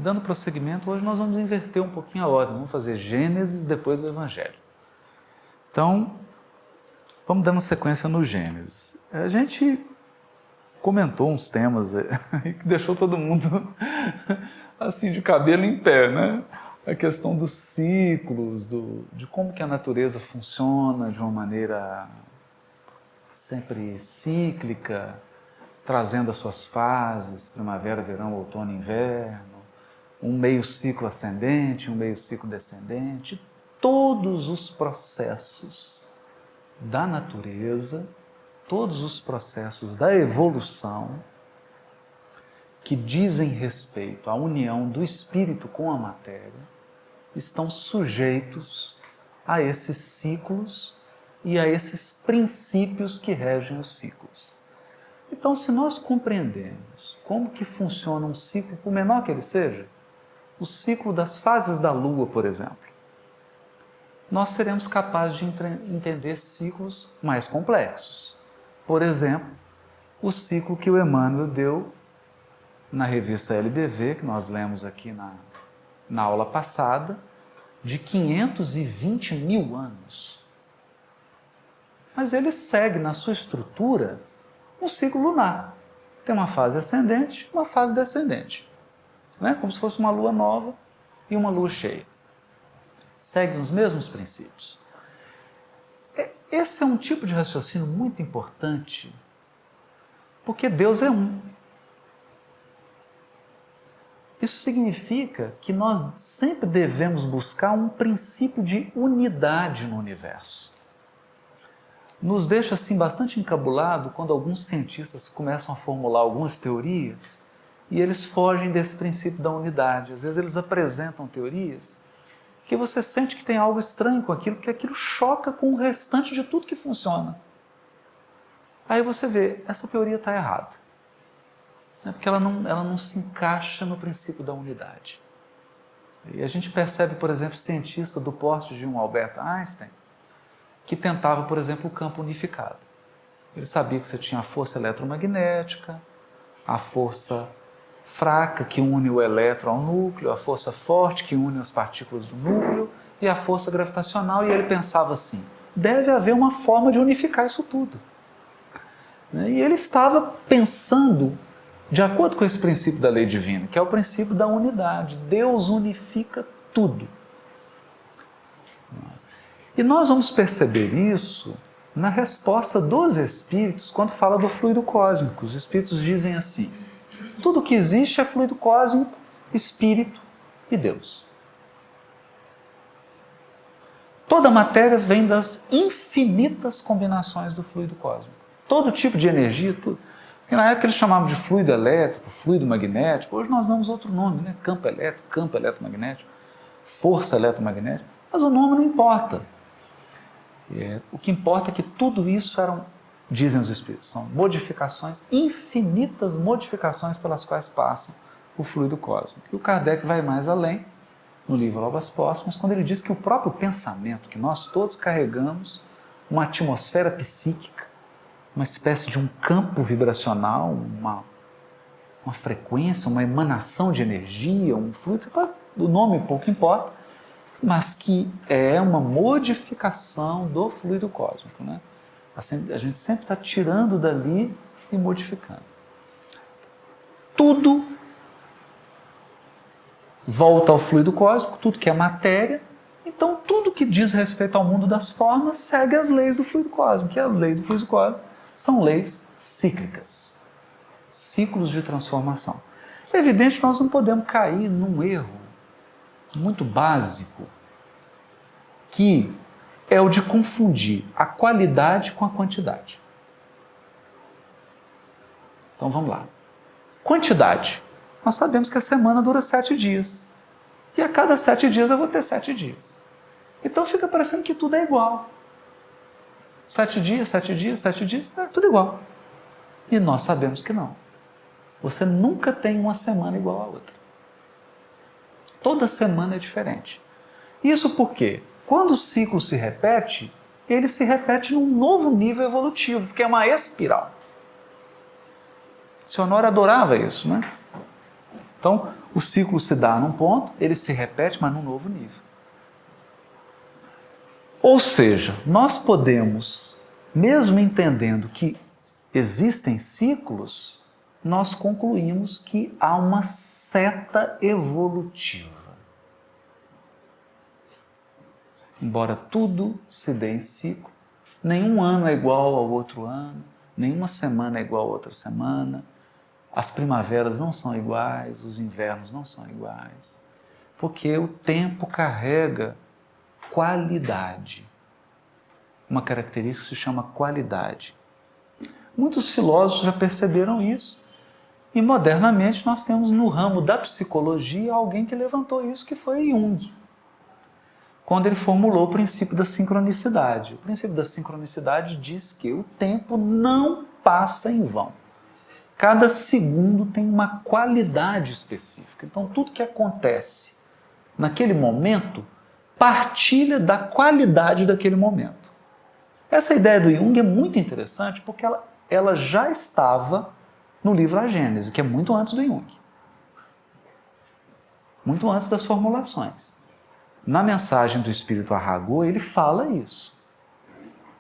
dando prosseguimento, hoje nós vamos inverter um pouquinho a ordem, vamos fazer Gênesis, depois o Evangelho. Então, vamos dando sequência no Gênesis. A gente comentou uns temas que deixou todo mundo assim de cabelo em pé, né? A questão dos ciclos, de como que a natureza funciona de uma maneira sempre cíclica, trazendo as suas fases, primavera, verão, outono, inverno, um meio ciclo ascendente, um meio ciclo descendente, todos os processos da natureza, todos os processos da evolução que dizem respeito à união do espírito com a matéria, estão sujeitos a esses ciclos e a esses princípios que regem os ciclos. Então, se nós compreendemos como que funciona um ciclo, por menor que ele seja, o ciclo das fases da Lua, por exemplo, nós seremos capazes de entender ciclos mais complexos. Por exemplo, o ciclo que o Emmanuel deu na revista LBV, que nós lemos aqui na aula passada, de 520 mil anos. Mas ele segue na sua estrutura um ciclo lunar. Tem uma fase ascendente e uma fase descendente. Né? Como se fosse uma lua nova e uma lua cheia. Seguem os mesmos princípios. Esse é um tipo de raciocínio muito importante, porque Deus é um. Isso significa que nós sempre devemos buscar um princípio de unidade no universo. Nos deixa assim bastante encabulado quando alguns cientistas começam a formular algumas teorias e eles fogem desse princípio da unidade. Às vezes eles apresentam teorias que você sente que tem algo estranho com aquilo, porque aquilo choca com o restante de tudo que funciona. Aí você vê, essa teoria está errada. Porque ela não se encaixa no princípio da unidade. E a gente percebe, por exemplo, cientista do porte de um Albert Einstein, que tentava, por exemplo, o campo unificado. Ele sabia que você tinha a força eletromagnética, a força fraca que une o elétron ao núcleo, a força forte que une as partículas do núcleo e a força gravitacional, e ele pensava assim, deve haver uma forma de unificar isso tudo. E ele estava pensando de acordo com esse princípio da lei divina, que é o princípio da unidade. Deus unifica tudo. E nós vamos perceber isso na resposta dos espíritos quando fala do fluido cósmico. Os espíritos dizem assim, tudo que existe é fluido cósmico, espírito e Deus. Toda a matéria vem das infinitas combinações do fluido cósmico. Todo tipo de energia, tudo. Porque na época eles chamavam de fluido elétrico, fluido magnético, hoje nós damos outro nome, né? Campo elétrico, campo eletromagnético, força eletromagnética, mas o nome não importa. O que importa é que tudo isso eram, dizem os espíritos, são modificações, infinitas modificações pelas quais passa o fluido cósmico. E o Kardec vai mais além, no livro Obras Póstumas, quando ele diz que o próprio pensamento, que nós todos carregamos uma atmosfera psíquica, uma espécie de um campo vibracional, uma frequência, uma emanação de energia, um fluido, o nome pouco importa, mas que é uma modificação do fluido cósmico. Né? A gente sempre está tirando dali e modificando. Tudo volta ao fluido cósmico, tudo que é matéria, então tudo que diz respeito ao mundo das formas segue as leis do fluido cósmico, que a lei do fluido cósmico são leis cíclicas, ciclos de transformação. É evidente que nós não podemos cair num erro muito básico, que é o de confundir a qualidade com a quantidade. Então vamos lá. Quantidade. Nós sabemos que a semana dura 7 dias. E a cada 7 dias eu vou ter 7 dias. Então fica parecendo que tudo é igual. 7 dias, 7 dias, 7 dias, é tudo igual. E nós sabemos que não. Você nunca tem uma semana igual a outra. Toda semana é diferente. Isso porque, quando o ciclo se repete, ele se repete num novo nível evolutivo, porque é uma espiral. O Sr. Honório adorava isso, né? Então, o ciclo se dá num ponto, ele se repete, mas num novo nível. Ou seja, nós podemos, mesmo entendendo que existem ciclos, nós concluímos que há uma seta evolutiva. Embora tudo se dê em ciclo, nenhum ano é igual ao outro ano, nenhuma semana é igual a outra semana, as primaveras não são iguais, os invernos não são iguais, porque o tempo carrega qualidade. Uma característica se chama qualidade. Muitos filósofos já perceberam isso e modernamente nós temos no ramo da psicologia alguém que levantou isso, que foi Jung, quando ele formulou o princípio da sincronicidade. O princípio da sincronicidade diz que o tempo não passa em vão. Cada segundo tem uma qualidade específica. Então, tudo que acontece naquele momento partilha da qualidade daquele momento. Essa ideia do Jung é muito interessante porque ela já estava no livro A Gênese, que é muito antes do Jung. Muito antes das formulações. Na mensagem do Espírito Arragô, ele fala isso,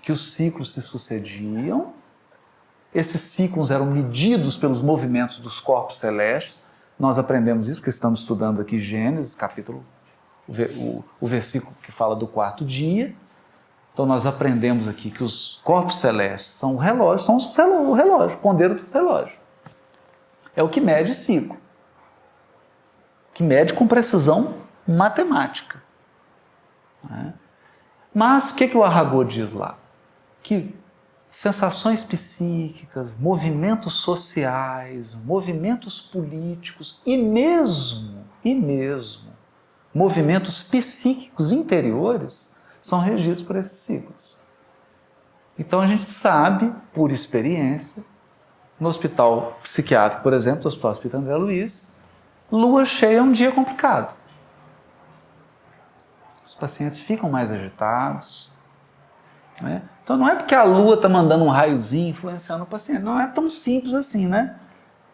que os ciclos se sucediam, esses ciclos eram medidos pelos movimentos dos corpos celestes. Nós aprendemos isso porque estamos estudando aqui Gênesis, capítulo, o versículo que fala do quarto dia. Então nós aprendemos aqui que os corpos celestes são o relógio, o relógio, o pondeiro do relógio. É o que mede ciclo, que mede com precisão matemática. Mas o que o Arragô diz lá? Que sensações psíquicas, movimentos sociais, movimentos políticos e mesmo movimentos psíquicos interiores são regidos por esses ciclos. Então a gente sabe, por experiência, no hospital psiquiátrico, por exemplo, no Hospital Espírita André Luiz, lua cheia é um dia complicado. Os pacientes ficam mais agitados. Né? Então não é porque a lua está mandando um raiozinho influenciando o paciente. Não é tão simples assim, né?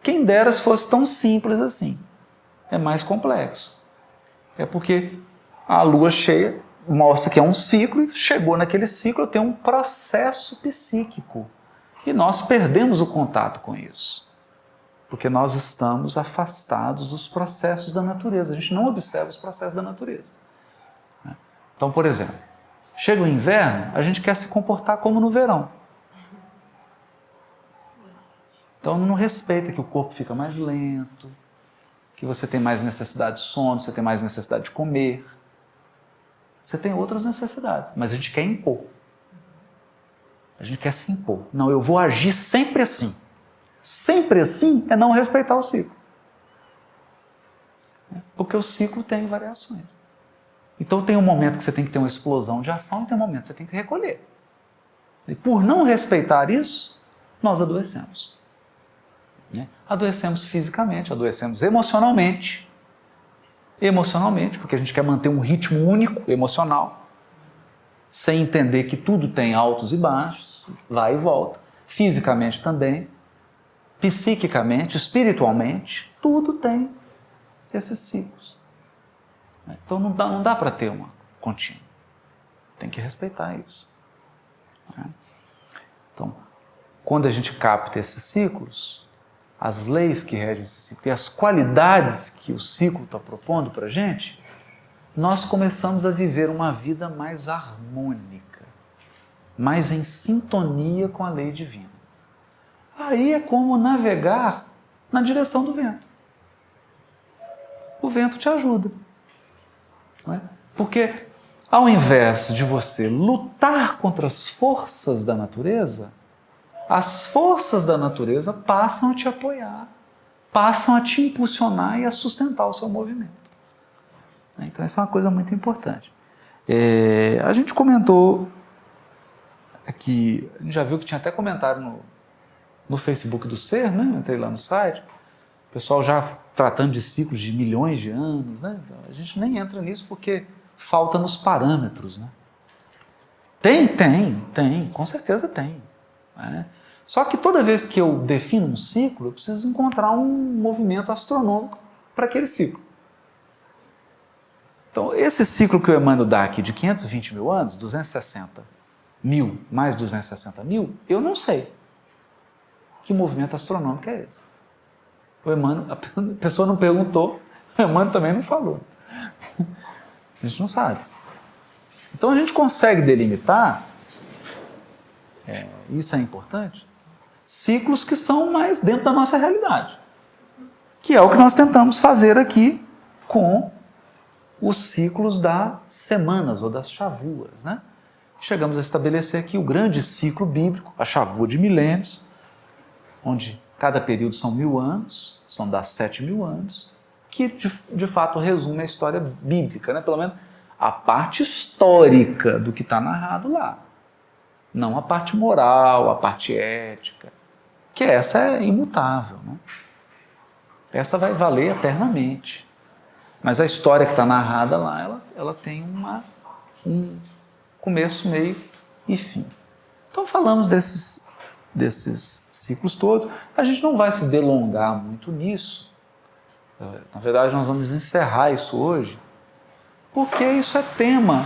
Quem dera se fosse tão simples assim. É mais complexo. É porque a lua cheia mostra que é um ciclo e chegou naquele ciclo tem um processo psíquico. E nós perdemos o contato com isso. Porque nós estamos afastados dos processos da natureza. A gente não observa os processos da natureza. Então, por exemplo, chega o inverno, a gente quer se comportar como no verão. Então não respeita que o corpo fica mais lento, que você tem mais necessidade de sono, você tem mais necessidade de comer. Você tem outras necessidades, mas a gente quer impor. A gente quer se impor. Não, eu vou agir sempre assim. Sempre assim é não respeitar o ciclo. Porque o ciclo tem variações. Então tem um momento que você tem que ter uma explosão de ação e tem um momento que você tem que recolher. E por não respeitar isso, nós adoecemos. Adoecemos fisicamente, adoecemos emocionalmente. Emocionalmente, porque a gente quer manter um ritmo único emocional, sem entender que tudo tem altos e baixos, vai e volta. Fisicamente também, psiquicamente, espiritualmente, tudo tem esses ciclos. Então não dá para ter uma contínua. Tem que respeitar isso. Então, quando a gente capta esses ciclos, as leis que regem esse ciclo e as qualidades que o ciclo está propondo para a gente, nós começamos a viver uma vida mais harmônica, mais em sintonia com a lei divina. Aí é como navegar na direção do vento. O vento te ajuda. Não é? Porque ao invés de você lutar contra as forças da natureza, as forças da natureza passam a te apoiar, passam a te impulsionar e a sustentar o seu movimento. Então, essa é uma coisa muito importante. A gente comentou aqui, a gente já viu que tinha até comentário no Facebook do Ser, né? Entrei lá no site, o pessoal já tratando de ciclos de milhões de anos, né? Então, a gente nem entra nisso porque falta nos parâmetros, né? Tem, com certeza tem. Né? Só que toda vez que eu defino um ciclo, eu preciso encontrar um movimento astronômico para aquele ciclo. Então, esse ciclo que o Emmanuel dá aqui de 520 mil anos, 260 mil mais 260 mil, eu não sei que movimento astronômico é esse. O Emmanuel, a pessoa não perguntou, o Emmanuel também não falou. A gente não sabe. Então a gente consegue delimitar, isso é importante, ciclos que são mais dentro da nossa realidade. Que é o que nós tentamos fazer aqui com os ciclos das semanas ou das chavuas, né? Chegamos a estabelecer aqui o grande ciclo bíblico, a chavua de milênios, onde cada período são 1000 anos, são das 7.000 anos, que de fato resume a história bíblica, né? Pelo menos a parte histórica do que está narrado lá. Não a parte moral, a parte ética, que essa é imutável, né? Essa vai valer eternamente. Mas a história que está narrada lá, ela tem um começo, meio e fim. Então falamos desses ciclos todos. A gente não vai se delongar muito nisso. Na verdade, nós vamos encerrar isso hoje, porque isso é tema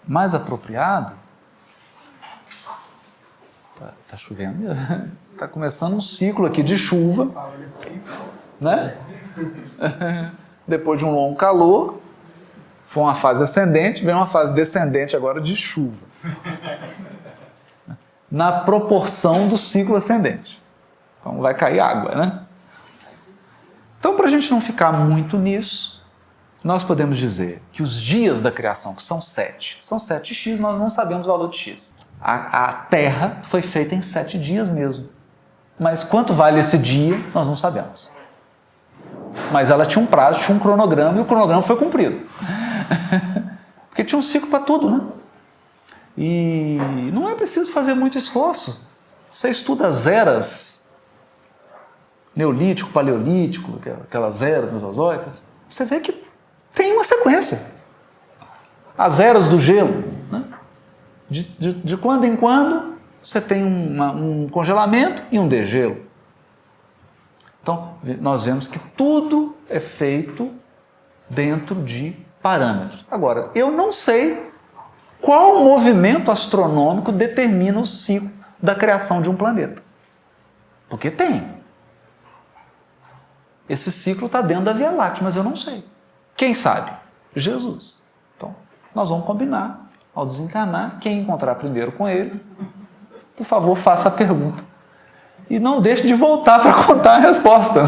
mais apropriado. Tá chovendo, está começando um ciclo aqui de chuva, né? Depois de um longo calor, foi uma fase ascendente, vem uma fase descendente agora de chuva. Na proporção do ciclo ascendente. Então vai cair água, né? Então, para a gente não ficar muito nisso, nós podemos dizer que os dias da criação, que são 7x, nós não sabemos o valor de x. A Terra foi feita em 7 dias mesmo. Mas quanto vale esse dia, nós não sabemos. Mas ela tinha um prazo, tinha um cronograma, e o cronograma foi cumprido. Porque tinha um ciclo para tudo, né? E não é preciso fazer muito esforço. Você estuda as eras, neolítico, paleolítico, aquelas eras mesozoicas, você vê que tem uma sequência. As eras do gelo, né? De quando em quando você tem um congelamento e um degelo. Então, nós vemos que tudo é feito dentro de parâmetros. Agora, eu não sei qual movimento astronômico determina o ciclo da criação de um planeta. Porque tem. Esse ciclo está dentro da Via Láctea, mas eu não sei. Quem sabe? Jesus. Então, nós vamos combinar, ao desencarnar, quem encontrar primeiro com ele, por favor, faça a pergunta. E não deixe de voltar para contar a resposta.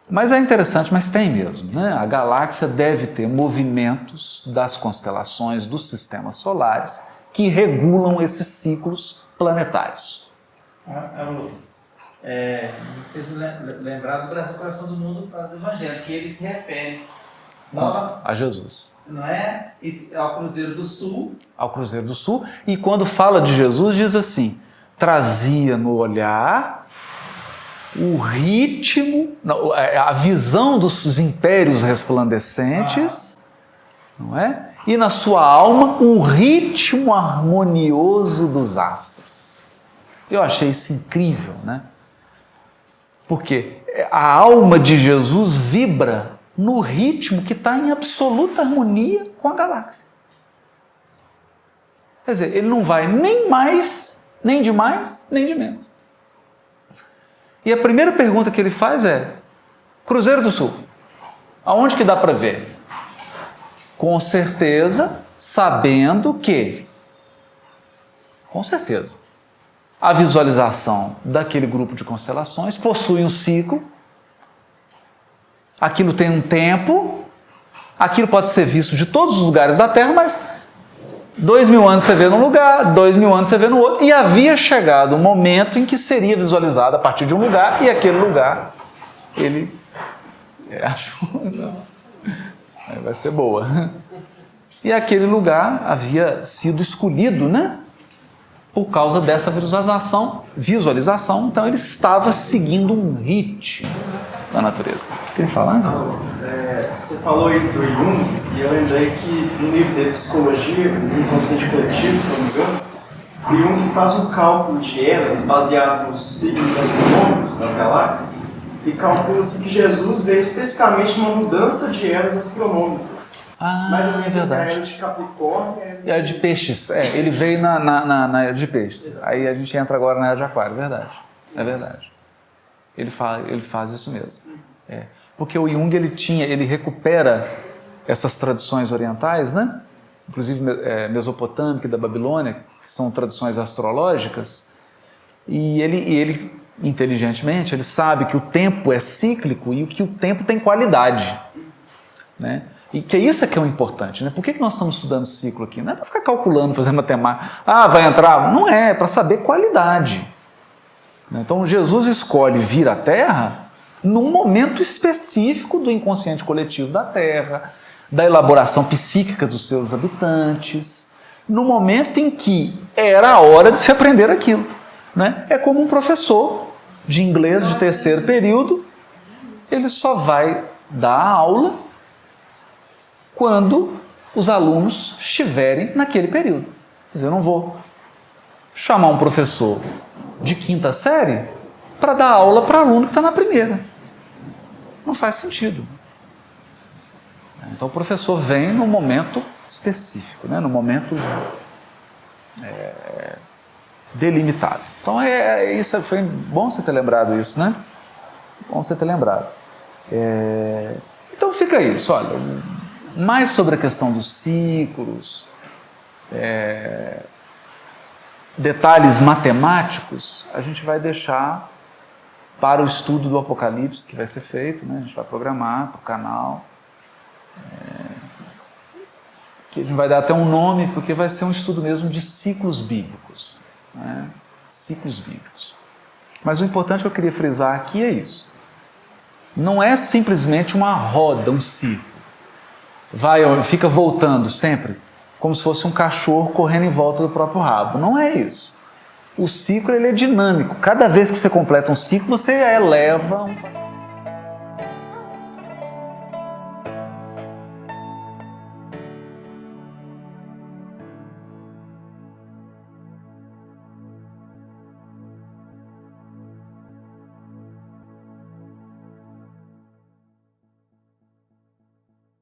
Mas é interessante, mas tem mesmo, né? A galáxia deve ter movimentos das constelações dos sistemas solares que regulam esses ciclos planetários. Me fez lembrar do Brasil Coração do Mundo do Evangelho, que ele se refere a Jesus. Não é? Ao Cruzeiro do Sul. Ao Cruzeiro do Sul. E quando fala de Jesus, diz assim: trazia no olhar o ritmo, a visão dos impérios resplandecentes, não é? E na sua alma, o ritmo harmonioso dos astros. Eu achei isso incrível, né? Porque a alma de Jesus vibra no ritmo que está em absoluta harmonia com a galáxia. Quer dizer, ele não vai nem mais, nem de mais, nem de menos. E a primeira pergunta que ele faz é: Cruzeiro do Sul, aonde que dá para ver? Com certeza, sabendo que, com certeza, a visualização daquele grupo de constelações possui um ciclo, aquilo tem um tempo, aquilo pode ser visto de todos os lugares da Terra, mas 2000 anos você vê num lugar, 2000 anos você vê no outro, e havia chegado um momento em que seria visualizado a partir de um lugar, e aquele lugar, ele... vai ser boa. E aquele lugar havia sido escolhido, né? Por causa dessa visualização, então ele estava seguindo um ritmo da natureza. Quer falar? Você falou aí do Jung, e eu lembrei que no livro de Psicologia, o Inconsciente Coletivo, se não me engano, o Jung faz um cálculo de eras baseado nos signos astronômicos das galáxias e calcula-se que Jesus vê especificamente uma mudança de eras astronômicas. Mais ou menos entre a era de Capricórnio e a era de Peixes. Ele veio na era de Peixes. Exato. Aí a gente entra agora na era de Aquário, verdade. É verdade. Ele faz isso mesmo. Porque o Jung ele recupera essas tradições orientais, né? Inclusive mesopotâmica e da Babilônia, que são tradições astrológicas, e ele inteligentemente, ele sabe que o tempo é cíclico e que o tempo tem qualidade, né? E que isso é que é o importante, né? Por que nós estamos estudando ciclo aqui? Não é para ficar calculando, fazendo matemática. Vai entrar? Não é para saber qualidade. Então Jesus escolhe vir à Terra num momento específico do inconsciente coletivo da Terra, da elaboração psíquica dos seus habitantes, no momento em que era a hora de se aprender aquilo, né? É como um professor de inglês de terceiro período, ele só vai dar aula quando os alunos estiverem naquele período. Quer dizer, eu não vou chamar um professor de quinta série para dar aula para aluno que está na primeira. Não faz sentido. Então o professor vem num momento específico, né? Num momento delimitado. Então isso foi bom você ter lembrado isso, né? Bom você ter lembrado. Então fica isso, olha, mais sobre a questão dos ciclos, detalhes matemáticos, a gente vai deixar para o estudo do Apocalipse que vai ser feito, né? A gente vai programar para o canal. Que a gente vai dar até um nome, porque vai ser um estudo mesmo de ciclos bíblicos, né? Ciclos bíblicos. Mas o importante que eu queria frisar aqui é isso. Não é simplesmente uma roda, um ciclo. Fica voltando sempre, como se fosse um cachorro correndo em volta do próprio rabo. Não é isso. O ciclo ele é dinâmico. Cada vez que você completa um ciclo, você eleva um